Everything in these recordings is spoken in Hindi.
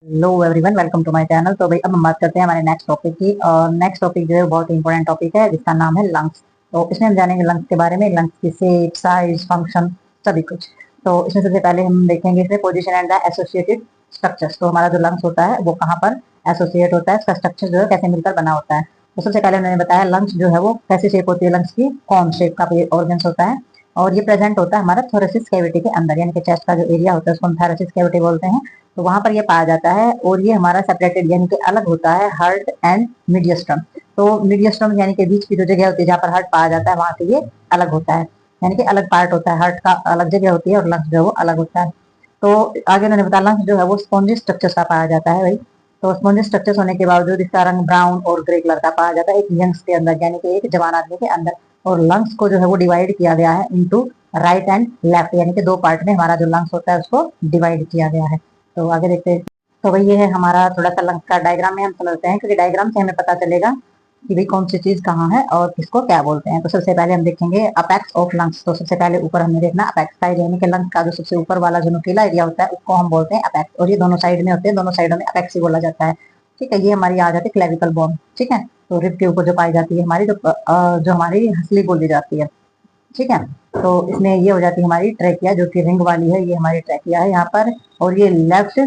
Hello everyone, welcome to my channel. तो भाई अब हम बात करते हैं हमारे नेक्स्ट टॉपिक की। और नेक्स्ट टॉपिक जो है बहुत इंपॉर्टेंट टॉपिक है जिसका नाम है लंग्स। तो इसमें हम जानेंगे लंग्स के बारे में, लंग्स की शेप, साइज, फंक्शन, सभी कुछ। तो इसमें सबसे पहले हम देखेंगे इसमें position and the associated structures. तो हमारा जो लंग्स होता है वो कहाँ पर एसोसिएट होता है, इसका स्ट्रक्चर जो है कैसे मिलकर बना होता है। तो सबसे पहले मैंने बताया लंग्स जो है वो कैसी शेप होती है, लंग्स की कौन शेप का ऑर्गन्स होता है। और ये प्रेजेंट होता है हमारा थोरेसिस कैविटी के अंदर, यानी कि चेस्ट का जो एरिया होता है उसको हम थोरेसिस कैविटी बोलते हैं। तो वहां पर ये पाया जाता है और ये हमारा सेपरेटेड यानी कि अलग होता है हार्ट एंड मीडियस्टम। तो मीडियस्टम यानी कि बीच की जो जगह होती है जहाँ पर हार्ट पाया जाता है वहां से ये अलग होता है, यानी कि अलग पार्ट होता है, हार्ट का अलग जगह होती है और लंग्स जो है वो अलग होता है। तो आगे उन्होंने बताया लंग्स जो है वो स्पॉन्जी स्ट्रक्चर का पाया जाता है भाई। तो स्पॉन्जी स्ट्रक्चर होने के बावजूद इसका रंग ब्राउन और ग्रे कलर का पाया जाता है एक यंग्स के अंदर, यानी कि एक जवान आदमी के अंदर। और लंग्स को जो है वो डिवाइड किया गया है इनटू राइट एंड लेफ्ट, यानी कि दो पार्ट में हमारा जो लंग्स होता है उसको डिवाइड किया गया है। तो आगे देखते हैं। तो भाई ये है हमारा थोड़ा सा लंग्स का डायग्राम में हम समझते हैं, क्योंकि डायग्राम से हमें पता चलेगा कि भाई कौन सी चीज कहाँ है और किसको क्या बोलते हैं। तो सबसे पहले हम देखेंगे अपेक्स ऑफ लंग्स। तो सबसे पहले ऊपर हमें देखना अपेक्स साइड, यानी कि लंग्स का जो सबसे ऊपर वाला जो नुकीला एरिया होता है उसको हम बोलते हैं अपेक्स। और ये दोनों साइड में होते हैं, दोनों साइडों में अपेक्स ही बोला जाता है। ठीक है, ये हमारी आ जाती है क्लेविकल बोन। ठीक है, तो रिब के ऊपर जो पाई जाती है हमारी जो हमारी हंसली बोली जाती है। ठीक है, तो इसमें ये हो जाती है हमारी ट्रैकिया, जो कि रिंग वाली है, ये हमारी ट्रैकिया है यहाँ पर। और ये लेफ्ट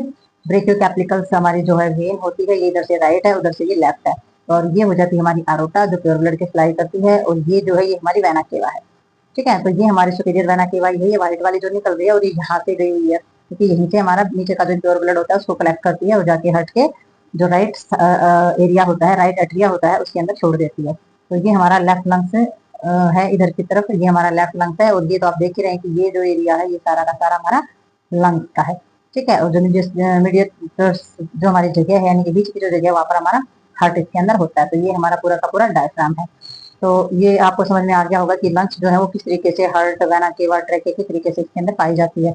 ब्रेकियोकैपिकल्स हमारी जो है वेन होती है, ये इधर से राइट है, उधर से ये लेफ्ट है। और ये हो जाती है हमारी आरोटा, जो प्योर ब्लड के सप्लाई करती है। और ये जो है ये हमारी वेना केवा है। ठीक है, तो ये हमारी सुपीरियर वेना केवा है, ये व्हाइट वाली जो निकल रही है और ये यहाँ से गई हुई है, क्योंकि यहीं से हमारा नीचे का जो प्योर ब्लड होता है उसको कलेक्ट करती है और जाके हट के जो राइट एरिया होता है, राइट एट्रिया होता है, उसके अंदर छोड़ देती है। तो ये हमारा लेफ्ट लंग्स है इधर की तरफ, ये हमारा लेफ्ट लंग्स है। और ये तो आप देख ही रहे हैं कि ये जो एरिया है ये सारा का सारा हमारा लंग्स का है। ठीक है, और जो मीडियट जो हमारी जगह है यानी कि बीच की जो जगह है वहां पर हमारा हार्ट इसके अंदर होता है। तो ये हमारा पूरा का पूरा डायफ्राम है। तो ये आपको समझ में आ गया होगा कि लंग्स जो है वो किस तरीके से हार्ट, वेना केवा, ट्रैके किस तरीके से इसके अंदर पाई जाती है।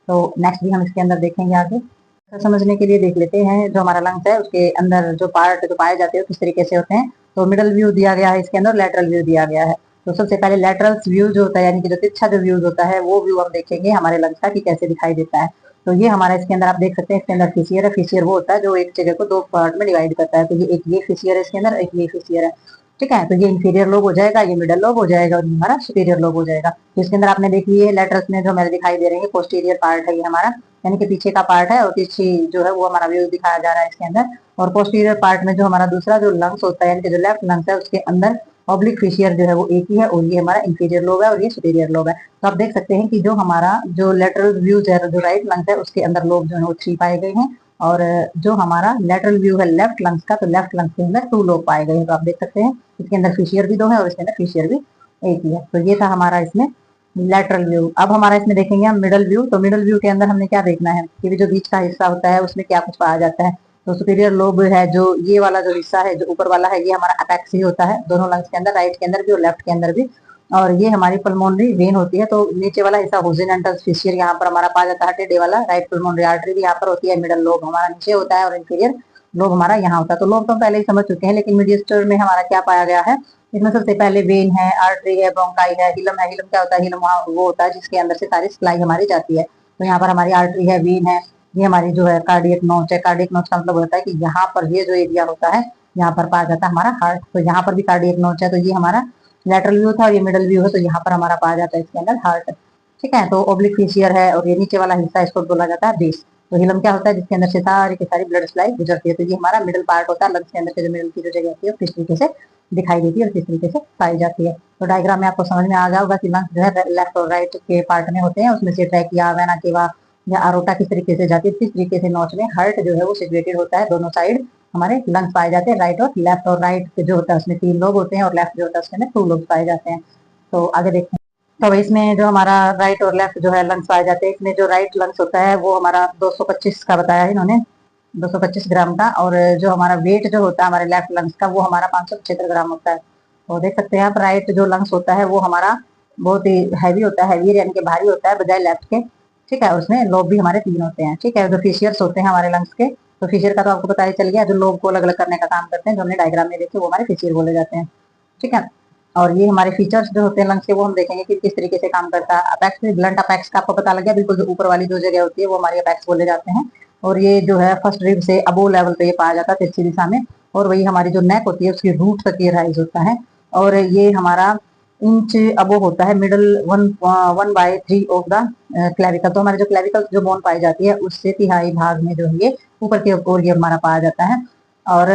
तो नेक्स्ट भी हम इसके अंदर देखेंगे आगे। तो समझने के लिए देख लेते हैं जो हमारा लंग्स है उसके अंदर जो पार्ट जो पाए जाते हैं किस तरीके से होते हैं। तो मिडल व्यू दिया गया है इसके अंदर, लेटरल व्यू दिया गया है। तो सबसे पहले लेटरल व्यू जो होता है यानी कि जो तिरछा जो व्यू होता है वो व्यू हम देखेंगे हमारे लंग्स का कि कैसे दिखाई देता है। तो ये हमारा इसके अंदर आप देख सकते हैं, इसके अंदर फिशियर है। फिशियर वो होता है जो एक जगह को दो पार्ट में डिवाइड करता है। तो ये एक ये फिशियर है इसके अंदर, एक ये फिशियर है। ठीक है, तो ये इंफीरियर लोब हो जाएगा, ये मिडल लोब हो जाएगा और ये हमारा सुपीरियर लोब हो जाएगा। तो इसके अंदर आपने देख लिया लेटरल्स में जो हमें दिखाई दे रहे हैं पोस्टीरियर पार्ट है ये हमारा, यानी कि पीछे का पार्ट है, और पीछे जो है वो हमारा व्यू दिखाया जा रहा है इसके अंदर। और पोस्टीरियर पार्ट में जो हमारा दूसरा जो लंग्स होता है यानी कि जो लेफ्ट लंग्स है उसके अंदर ऑब्लिक फिशियर जो है वो एक ही है, और ये हमारा इंफीरियर लोब है और ये सुपीरियर लोब है। तो आप देख सकते हैं कि जो हमारा जो लेटरल व्यूज है जो राइट लंग्स है उसके अंदर लोब जो है वो 3 पाए गए हैं। और जो हमारा लेटरल व्यू है लेफ्ट लंग्स का, तो लेफ्ट लंग्स के अंदर 2 लोब पाए गए हैं। तो आप देख सकते हैं इसके अंदर फिशियर भी 2 है और इसके अंदर फिशियर भी एक ही है। तो ये था हमारा इसमें लेटरल व्यू। अब हमारा इसमें देखेंगे हम मिडल व्यू। तो मिडल व्यू के अंदर हमने क्या देखना है कि जो बीच का हिस्सा होता है उसमें क्या कुछ पाया जाता है। तो सुपीरियर लोब है, जो ये वाला जो हिस्सा है जो ऊपर वाला है ये हमारा अपेक्स ही होता है दोनों लंग्स के अंदर, राइट के अंदर भी और लेफ्ट के अंदर भी। और ये हमारी पल्मोनरी वेन होती है। तो नीचे वाला हिस्सा होजिनेंटल फिशियर यहाँ पर हमारा पाया जाता है, टेढ़े वाला राइट पल्मोनरी आर्टरी भी यहाँ पर होती है। मिडल लोब हमारा नीचे होता है और इंफीरियर लोब हमारा यहाँ होता है। तो लोब तो पहले ही समझ चुके हैं, लेकिन मीडियस्टर में हमारा क्या पाया गया है। इसमें सबसे पहले वेन है, आर्टरी है, ब्रोंकाई है, हिलम है। हिलम क्या होता है, हिलम वहाँ वो होता है जिसके अंदर से सारी सप्लाई हमारी जाती है। तो यहाँ पर हमारी आर्टरी है, वेन है, ये हमारी जो है कार्डियक नोच है। कार्डियक नोच का मतलब होता है कि यहाँ पर ये जो एरिया होता है यहाँ पर पाया जाता है हमारा हार्ट। तो यहाँ पर भी कार्डियक नोच है। तो ये हमारा लेटरल व्यू था और ये मिडल व्यू है, तो यहाँ पर हमारा पाया जाता है इसके अंदर हार्ट। ठीक है, तो ओब्लिक फिशियर है और ये नीचे वाला हिस्सा इसको बोला जाता है बेस। तो हिलम क्या होता है जिसके अंदर से सारी की सारी ब्लड सप्लाई गुजरती है। तो ये हमारा मिडिल पार्ट होता है, लंग्स के अंदर से जो मिडिल की जो जगह होती है किस तरीके से दिखाई देती है और किस तरीके से पाई जाती है। तो डायग्राम में आपको समझ में आ गया होगा कि लंग्स जो है लेफ्ट और राइट के पार्ट में होते हैं, उसमें से ट्रैकिया, वेना केवा या आरोटा किस तरीके से जाती है, किस तरीके से नोच में हार्ट जो है वो सिचुएटेड होता है। दोनों साइड हमारे लंग्स पाए जाते हैं, राइट और लेफ्ट। और राइट जो होता है उसमें 3 लोब होते हैं और लेफ्ट जो होता है उसके अंदर 2 लोब पाए जाते हैं। तो आगे देखते हैं। तो इसमें जो हमारा राइट और लेफ्ट जो है लंग्स पाए जाते हैं, इसमें जो राइट लंग्स होता है वो हमारा 225 का बताया है इन्होंने, 225 ग्राम का। और जो हमारा वेट जो होता है हमारे लेफ्ट लंग्स का वो हमारा 575 ग्राम होता है। तो देख सकते हैं आप राइट जो लंग्स होता है वो हमारा बहुत ही हैवी होता है, हैवी यानी कि भारी होता है बजाय लेफ्ट के। ठीक है, उसमें लोब भी हमारे 3 होते हैं। ठीक है, जो फिशियर्स होते हैं हमारे लंग्स के, तो फिशियर का तो आपको पता ही चल गया, जो लोब को अलग अलग करने का काम करते हैं, जो हमने डायग्राम में देखे वो हमारे फिशियर बोले जाते हैं। ठीक है, और ये हमारे फीचर्स जो होते हैं लंग्स के वो हम देखेंगे कि किस तरीके से काम करता है। अपेक्स ब्लंट अपेक्स का आपको पता लग गया, बिल्कुल जो ऊपर वाली जो जगह होती है वो हमारी अपेक्स बोले जाते हैं। और ये जो है फर्स्ट रिब से अबो लेवल पे ये पाया जाता है तिरछी दिशा में। और वही हमारी जो नेक होती है उसकी रूट तक ये राइज होता है। और ये हमारा इंच अबो होता है मिडल 1/3 ऑफ द क्लेविकल। तो हमारे जो क्लेविकल जो बोन पाई जाती है उससे तिहाई भाग में जो है ये ऊपर की ओर ये हमारा पाया जाता है। और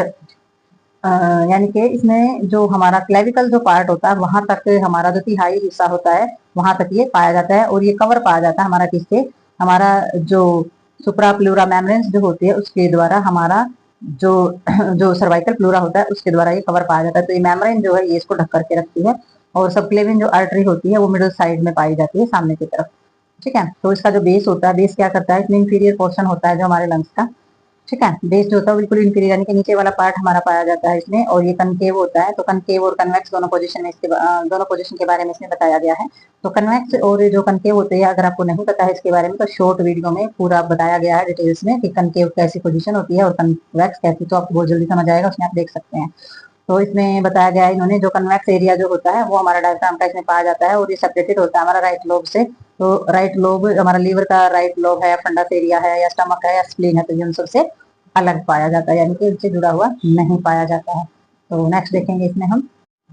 यानी कि इसमें जो हमारा क्लेविकल जो पार्ट होता है वहां तक हमारा जो तिहाई हिस्सा होता है वहां तक ये पाया जाता है। और ये कवर पाया जाता है हमारा किससे, हमारा जो सुप्रा प्लूरा मेम्ब्रेन्स जो होती है उसके द्वारा हमारा जो जो सर्वाइकल प्लूरा होता है उसके द्वारा ये कवर पाया जाता है। तो ये मेम्ब्रेन जो है ये इसको ढक करके रखती है। और सबक्लेविन जो आर्टरी होती है वो मिडिल साइड में पाई जाती है सामने की तरफ। ठीक है, तो इसका जो बेस होता है, बेस क्या करता है, इसमें इंफीरियर पोर्शन होता है जो हमारे लंग्स का। ठीक है, बेस जो होता है बिल्कुल इंफीरियर यानी कि नीचे वाला पार्ट हमारा पाया जाता है इसमें। और ये कनकेव होता है। तो कनकेव और कन्वेक्स दोनों पोजीशन में इसके दोनों पोजीशन के बारे में इसमें बताया गया है। तो कन्वेक्स और जो कनकेव होते हैं अगर आपको नहीं पता है इसके बारे में तो शॉर्ट वीडियो में पूरा बताया गया है डिटेल्स में कि कनकेव कैसी पोजीशन होती है और कन्वेक्स कैसी। तो आपको बहुत जल्दी समझ आएगा, उसमें आप देख सकते हैं। तो इसमें बताया गया है इन्होंने जो कन्वेक्स एरिया जो होता है वो हमारा डायफ्राम का इसमें पाया जाता है। और ये सेपरेटेड होता है हमारा राइट लोब से। तो राइट लोब हमारा लीवर का राइट लोब है, फंडस एरिया है, या स्टमक है, या स्प्लीन है, तो इन सबसे अलग पाया जाता है यानी कि इनसे जुड़ा हुआ नहीं पाया जाता है। तो नेक्स्ट देखेंगे इसमें हम।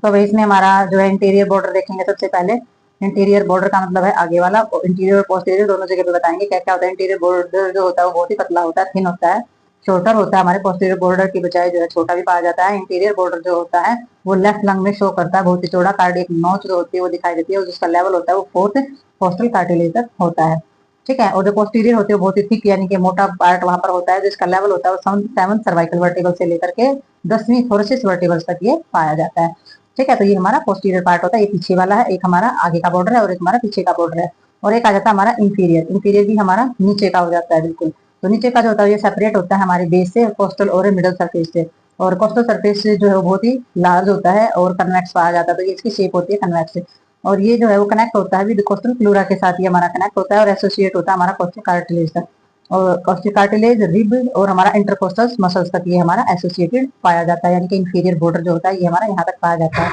तो भाई इसमें हमारा जो है इंटीरियर बॉर्डर देखेंगे सबसे पहले। इंटीरियर बॉर्डर का मतलब है आगे वाला। इंटीरियर और पोस्टीरियर दोनों जगह पे बताएंगे क्या क्या होता है। इंटीरियर बॉर्डर जो होता है वो बहुत ही पतला होता है, थिन होता है, शॉर्टर होता है। हमारे पोस्टीरियर बॉर्डर की बजाय जो है छोटा भी पाया जाता है। इंटीरियर बॉर्डर जो होता है वो लेफ्ट लंग में शो करता है, बहुत ही चौड़ा कार्डियक नोच जो होती है वो दिखाई देती है। और जिसका लेवल होता है वो फोर्थ पोस्टल कार्टिलेज तक होता है। ठीक है, और जो पोस्टीरियर होती है बहुत ही थिक यानी कि मोटा पार्ट वहां पर होता है जिसका लेवल होता है वो 7 सर्वाइकल वर्टिकल से लेकर के 10वीं थोरेसिस वर्टिकल तक ये पाया जाता है। ठीक है, तो ये हमारा पोस्टीरियर पार्ट होता है, ये पीछे वाला है, एक हमारा आगे का बॉर्डर है और एक हमारा पीछे का बॉर्डर है। और एक आ जाता है हमारा इंफीरियर। इंफीरियर भी हमारा नीचे का हो जाता है बिल्कुल। तो नीचे का जो होता है ये सेपरेट होता है हमारे बेस से, कोस्टल और मिडल सरफेस से। और कोस्टल सरफेस से जो है वो बहुत ही लार्ज होता है और कन्वेक्स पाया जाता है। तो ये इसकी शेप होती है कन्वेक्स। और ये जो है वो कनेक्ट होता है विद कोस्टल प्लूरा के साथ, ये हमारा कनेक्ट होता है और एसोसिएट होता है हमारा कोस्टल कार्टिलेज तक। और कोस्टल कार्टिलेज, रिब और हमारा इंटरकोस्टल मसल्स तक ये हमारा एसोसिएटेड पाया जाता है यानी कि इंफीरियर बॉर्डर जो होता है ये हमारा यहाँ तक पाया जाता है।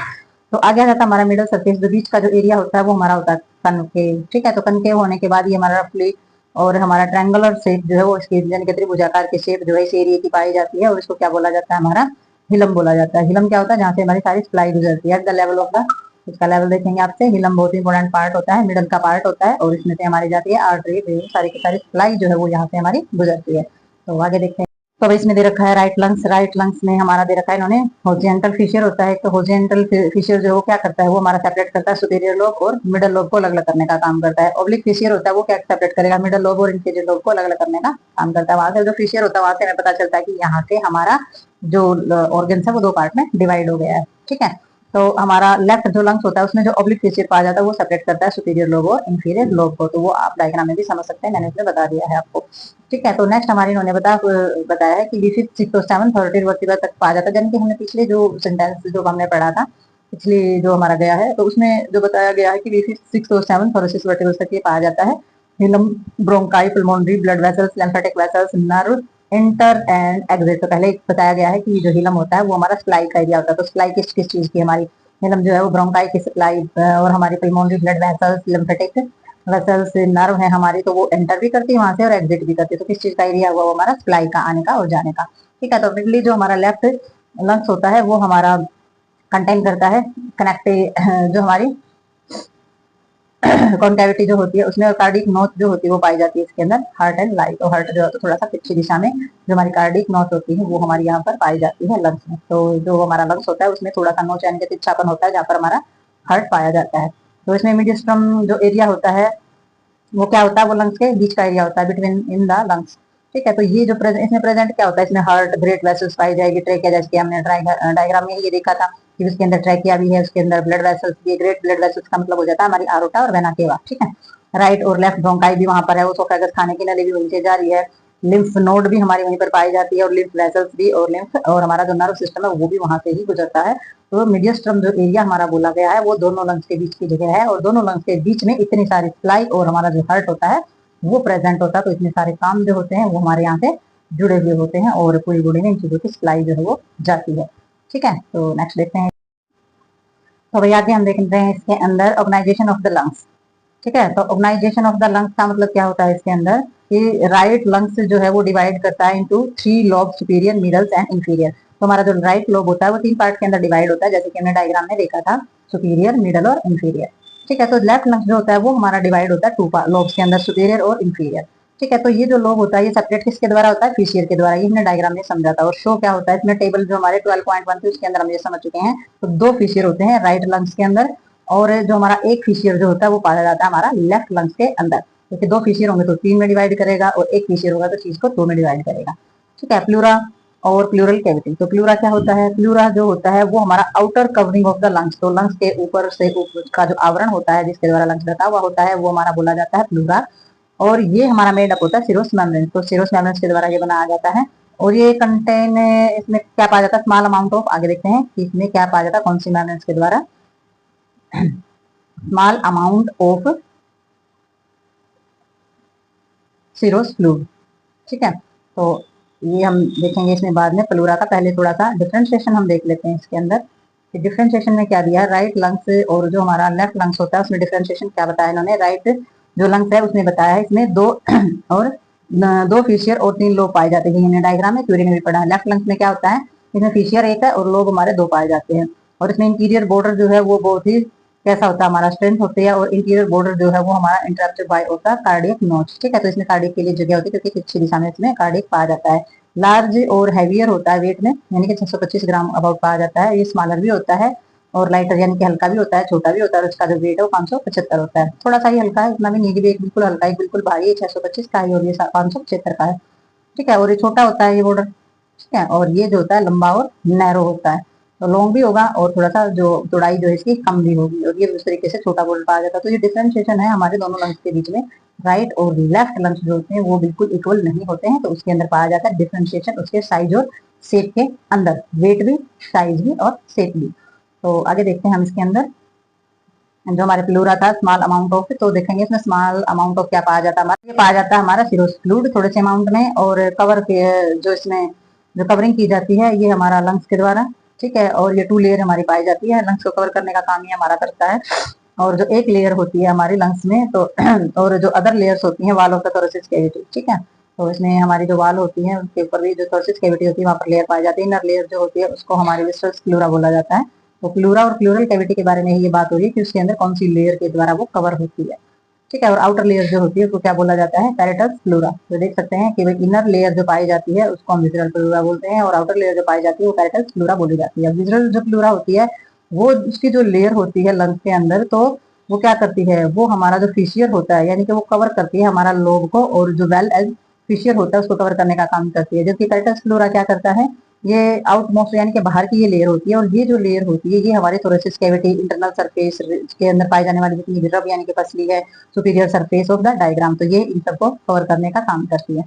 तो आगे आ जाता है हमारा मिडल सरफेस, जो बीच का जो एरिया होता है वो हमारा होता है कनकेव। ठीक है, तो कनकेव होने के बाद ये हमारा रफली और हमारा ट्रायंगुलर शेप जो है वो इसके यानी कि त्रिभुजाकार की शेप जो है इस एरिया की पाई जाती है। और इसको क्या बोला जाता है, हमारा हिलम बोला जाता है। हिलम क्या होता है, जहाँ से हमारी सारी सप्लाई गुजरती है at the level of the. इसका लेवल देखेंगे आपसे। हिलम बहुत इंपॉर्टेंट पार्ट होता है, मिडल का पार्ट होता है और इसमें से हमारी जाती है आर्टरी, वेन, सारी की सारी सप्लाई जो है वो यहाँ से हमारी गुजरती है। तो आगे देखते हैं। तो इसमें दे रखा है राइट लंग्स। राइट लंग्स में हमारा दे रखा है इन्होंने होरिजेंटल फिशर होता है। तो होरिजेंटल फिशर जो है वो क्या करता है, वो हमारा सेपरेट करता है सुपीरियर लोब और मिडल लोब को अलग अलग करने का काम करता है। ऑब्लिक फिशर होता है वो क्या सेपरेट करेगा, मिडल लोब और इंफीरियर लोब को अलग अलग करने का काम करता है। वहां से जो फिशर होता है वहां से हमें पता चलता है कि यहाँ से हमारा जो ऑर्गन है वो दो पार्ट में डिवाइड हो गया है। ठीक है, तो हमारा लेफ्ट जो लंग्स होता है उसमें जो ऑब्लिक फिशर पाया जाता है वो सेपरेट करता है सुपीरियर लोब और इंफीरियर लोब को। तो वो आप डायग्राम में भी समझ सकते हैं, मैंने इसमें बता दिया है आपको। ठीक है, तो नेक्स्ट हमारे इन्होंने बताया है कि V5 6 और 7 थर्ड वर्टिकल तक पाया जाता है। यानी कि हमने पिछले जो सेंटेंस जो हमने पढ़ा था, पिछले जो हमारा गया है तो उसमें जो बताया गया है कि V5 6 और 7 थोरेसिस वर्टिकल तक ये पाया जाता है। Hilum, bronchi, pulmonary, blood vessels, lymphatic vessels, nerve, enter and exit. तो पहले बताया गया है कि जो हिलम होता है वो हमारा सप्लाई का एरिया होता है। तो सप्लाई किस किस चीज की, हमारी हिलम जो है वो ब्रोंकाई की सप्लाई और हमारी pulmonary, blood vessels, lymphatic vessels, nerve है हमारी, तो वो एंटर भी करती है वहां से और एग्जिट भी करती है। तो किस चीज का एरिया हुआ, वो हमारा सप्लाई का, आने का और जाने का। ठीक है, तो मिडली जो हमारा लेफ्ट लंग्स होता है वो हमारा कंटेन करता है कनेक्टिव जो हमारी कॉन्केविटी जो होती है उसमें कार्डिक नोच जो होती है वो पाई जाती है इसके अंदर, हार्ट एंड लाइट। और हार्ट जो है तो थोड़ा सा पीछे दिशा में जो हमारी कार्डिक नोच होती है वो हमारी यहाँ पर पाई जाती है लंग्स में। तो जो हमारा लंग्स होता है उसमें थोड़ा सा नोच यानी कि तिरछापन होता है जहाँ पर हमारा हार्ट पाया जाता है। तो इसमें मीडियस्ट्रम जो एरिया होता है वो क्या होता है, वो लंग्स के बीच का एरिया होता है, बिटवीन इन द लंग्स। ठीक है, तो ये जो इसमें प्रेजेंट क्या होता है, इसमें हार्ट, ग्रेट वेसल्स पाई जाएगी, ट्रेकिया, जैसे कि हमने डायग्राम में ये देखा था कि उसके अंदर ट्रेकिया भी है, उसके अंदर ब्लड वेसल्स भी है। ग्रेट ब्लड वेसल्स का मतलब हो जाता है हमारी आरोटा और वेना केवा। ठीक है, राइट और लेफ्ट ब्रोंकाई भी वहां पर है, उसोफेगस, खाने की नली भी वहीं से जा रही है। लिम्फ नोड भी हमारी वहीं पर पाई जाती है और लिम्फ वेसल्स भी, और लिम्फ और हमारा जो नर्व सिस्टम है वो भी वहां से ही गुजरता है। तो मीडियस्ट्रम जो एरिया हमारा बोला गया है वो दोनों लंग्स के बीच की जगह है और दोनों लंग्स के बीच में इतनी सारी सप्लाई और हमारा जो हार्ट होता है वो प्रेजेंट होता है। तो इतने सारे काम जो होते हैं वो हमारे यहाँ से जुड़े हुए होते हैं और पूरी बॉडी में इन चीजों की सप्लाई जो है वो जाती है। ठीक है, तो नेक्स्ट देखते हैं। तो भाई आगे हम देखते हैं इसके अंदर ऑर्गेनाइजेशन ऑफ द लंग्स। ठीक है। तो ऑर्गेनाइजेशन ऑफ द लंग्स का मतलब क्या होता है इसके अंदर कि राइट लंग्स जो है वो डिवाइड करता है into 3 lobe, superior, middles and inferior. तो हमारा जो राइट लोब होता है वो 3 पार्ट के अंदर डिवाइड होता है, जैसे कि हमने डायग्राम में देखा था, सुपीरियर, मिडल और इंफीरियर। ठीक है। तो लेफ्ट लंग्स जो होता है वो हमारा डिवाइड होता है 2 लोब्स के अंदर, सुपीरियर और इंफीरियर। ठीक है। तो ये जो लोब होता है ये सेपरेट किसके द्वारा होता है, फीशियर के द्वारा। ये हमने डायग्राम में समझा था। और शो क्या होता है इसमें, टेबल जो हमारे 12.1 थी उसके अंदर हम ये समझ चुके हैं। तो 2 फीशियर होते हैं राइट लंग्स के अंदर, और जो हमारा एक फीशियर जो होता है वो पाया जाता है हमारा लेफ्ट लंग्स के अंदर। क्योंकि 2 फीशियर होंगे तो 3 में डिवाइड करेगा, और एक फीशियर होगा तो चीज को 2 में डिवाइड करेगा। ठीक है। प्लूरा और प्लूरल कैविटी। तो प्लूरा क्या होता है, प्लूरा जो होता है वो हमारा outer covering of the lungs. तो लंग्स के ऊपर से ऊपर का जो आवरण होता है जिसके द्वारा लंग्स ढका हुआ होता है वो हमारा बोला जाता है प्लूरा। और ये हमारा मेड अप होता है सिरोस मेम्ब्रेन। तो सिरोस मेम्ब्रेन के द्वारा ये बनाया जाता है। और ये कंटेन, इसमें क्या पाया जाता है, स्मॉल अमाउंट ऑफ, आगे देखते हैं कि इसमें क्या पाया जाता है कौन सी मेम्ब्रेन के द्वारा, स्मॉल अमाउंट ऑफ सिरोस फ्लूइड। ठीक है। तो ये हम देखेंगे इसमें बाद में प्लूरा का। पहले थोड़ा सा डिफरेंशिएशन हम देख लेते हैं इसके अंदर। डिफरेंशिएशन में क्या दिया, राइट लंग्स और जो हमारा लेफ्ट लंग्स होता है उसमें डिफरेंशिएशन क्या बताया इन्होंने। राइट जो लंग्स है उसने बताया है इसमें 2 और 2 फीशियर और 3 लोब पाए जाते हैं। हमने डायग्राम में थ्योरी में भी पढ़ा है। लेफ्ट लंग्स में क्या होता है, इसमें फीशियर 1 है और लोब हमारे 2 पाए जाते हैं। और इसमें इंटीरियर बॉर्डर जो है वो बहुत ही कैसा होता है, हमारा स्ट्रेंथ होती है। और इंटीरियर बॉर्डर जो है वो हमारा इंटरप्टेड बाय होता है कार्डियक नोच। ठीक है। तो इसमें कार्डियक के लिए जगह होती है क्योंकि तिरछी दिशा में इसमें कार्डियक पाया जाता है। लार्ज और हैवियर होता है वेट में, यानी कि 625 ग्राम अबाउट पाया जाता है। ये स्मॉलर भी होता है और लाइटर यानी कि हल्का भी होता है, छोटा भी होता है। और उसका जो वेट है वो 575 होता है। थोड़ा सा ही हल्का है, इतना भी नहीं कि एक बिल्कुल हल्का, एक बिल्कुल भारी है। 625 का है और ये 575 का है। ठीक है। और ये छोटा होता है ये बॉर्डर। ठीक है। और ये जो होता है लंबा और नैरो होता है। तो लॉन्ग भी होगा और थोड़ा सा जो चौड़ाई जो है इसकी कम भी होगी, और ये उस तरीके से छोटा बॉर्डर पाया जाता है। तो ये डिफरेंशिएशन है हमारे दोनों लंग्स के बीच में। राइट और लेफ्ट लंग्स जो होते हैं वो बिल्कुल इक्वल नहीं होते हैं, तो उसके अंदर पाया जाता है डिफरेंशिएशन उसके साइज और शेप के अंदर, वेट भी, साइज भी और शेप भी। तो आगे देखते हैं हम इसके अंदर जो हमारे प्लूरा था स्मॉल अमाउंट ऑफ। तो देखेंगे इसमें स्मॉल अमाउंट ऑफ क्या पाया जाता है हमारा, ये पाया जाता है हमारा सिरोस फ्लूइड थोड़े से अमाउंट में। और कवर के जो इसमें जो कवरिंग की जाती है ये हमारा लंग्स के द्वारा। ठीक है। और ये 2 लेयर हमारी पाई जाती है, लंग्स को कवर करने का काम ये हमारा करता है। और जो एक लेयर होती है हमारी लंग्स में तो और जो अदर लेयर्स होती हैं wall of the thoracic cavity. ठीक है। तो इसमें हमारी जो वाल होती है उसके ऊपर भी जो थोरेसिक कैविटी होती है वहां पर लेयर पाई जाती है। इनर लेयर जो होती है उसको हमारे विस्टर्स प्लूरा बोला जाता है। तो प्लूरा और प्लूरल कैविटी के बारे में ये बात हो रही है कि उसके अंदर कौन सी लेयर के द्वारा वो कवर होती है। ठीक है। और आउटर लेयर जो होती है उसको क्या बोला जाता है, पैरेटस प्लूरा। तो देख सकते हैं कि भाई इनर लेयर जो पाई जाती है उसको हम विजुअल प्लूरा बोलते हैं, और आउटर लेयर जो पाई जाती है वो पैरेटस प्लूरा बोली जाती है। विजुअल जो प्लूरा होती है वो उसकी जो लेयर होती है लंग्स के अंदर, तो वो क्या करती है, वो हमारा जो फिशियर होता है यानी कि वो कवर करती है हमारा लोब को, और जो वेल एज फिशियर होता है उसको कवर करने का काम करती है। जबकि पैरेटस प्लूरा क्या करता है, ये आउट मोस्ट यानी कि बाहर की ये लेयर होती है। और ये जो लेयर होती है ये हमारे थोरेसिस कैविटी इंटरनल सरफेस के अंदर पाई जाने वाली जितनी भी रब यानी कि पसली है, superior surface of the diagram, तो ये इन सबको कवर करने का काम करती है।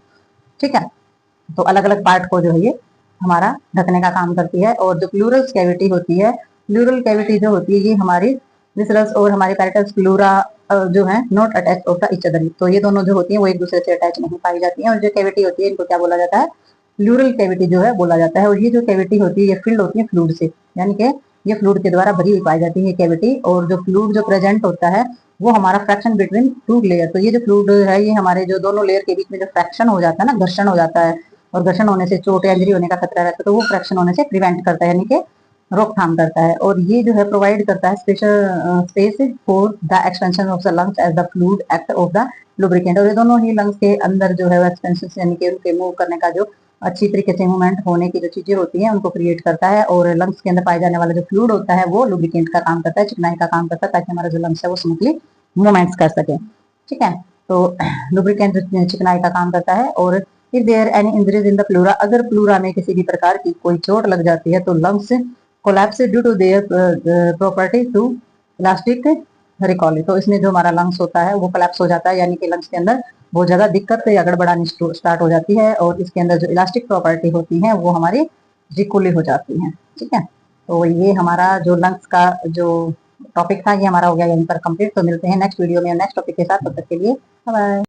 ठीक है। तो अलग अलग पार्ट को जो है ये हमारा ढकने का काम करती है। और जो प्लूरल कैविटी होती है, प्लूरल कैविटी जो होती है ये हमारी विसरस और हमारे पैरेटस प्लूरा जो है not attach of the each other. तो ये दोनों जो होती है वो एक दूसरे से अटैच नहीं पाई जाती है। और जो कैविटी होती है इनको क्या बोला जाता है, प्लूरल कैविटी जो है बोला जाता है। और ये जो कैविटी होती है ये फिल्ड होती है फ्लूइड से, यानी कि ये फ्लूइड के द्वारा भरी हुई पाई जाती है कैविटी। और जो फ्लूइड जो प्रेजेंट होता है वो हमारा फ्रैक्शन बिटवीन 2 लेयर। तो ये जो फ्लूइड है ये हमारे जो दोनों लेयर के बीच में जो फ्रैक्शन हो जाता है ना, घर्षण हो जाता है, और घर्षण होने से चोट या इंजरी होने का खतरा रहता है, तो वो फ्रैक्शन होने से प्रिवेंट करता है, यानी कि रोकथाम करता है। और ये जो है प्रोवाइड करता है special space for the expansion of the lungs as the fluid act of the lubricant. और ये दोनों ही लंग्स के अंदर जो है एक्सपेंशन यानी कि उनके मूव करने का जो अच्छी तरीके से मूवमेंट होने की जो चीजें होती हैं उनको क्रिएट करता है। और लंग्स के अंदर पाए जाने वाला जो फ्लूइड होता है वो लुब्रिकेंट का काम करता है, चिकनाई का काम करता है, ताकि हमारा जो लंग्स है वो स्मूथली मूवमेंट्स कर सके। ठीक है। तो लुब्रिकेंट चिकनाई का काम करता है। और if there any injuries in the pleura, अगर प्लूरा में किसी भी प्रकार की कोई चोट लग जाती है तो lungs collapse due to their property to elastic recoil. तो इसमें जो हमारा लंग्स होता है वो कोलैप्स हो जाता है, यानी कि लंग्स के अंदर बहुत ज्यादा दिक्कत या गड़बड़ानी स्टार्ट हो जाती है। और इसके अंदर जो इलास्टिक प्रॉपर्टी होती है वो हमारी रिकॉली हो जाती है। ठीक है। तो ये हमारा जो लंग्स का जो टॉपिक था ये हमारा हो गया यहीं पर कंप्लीट। तो मिलते हैं नेक्स्ट वीडियो में नेक्स्ट टॉपिक के साथ, तब तक के लिए बाय बाय।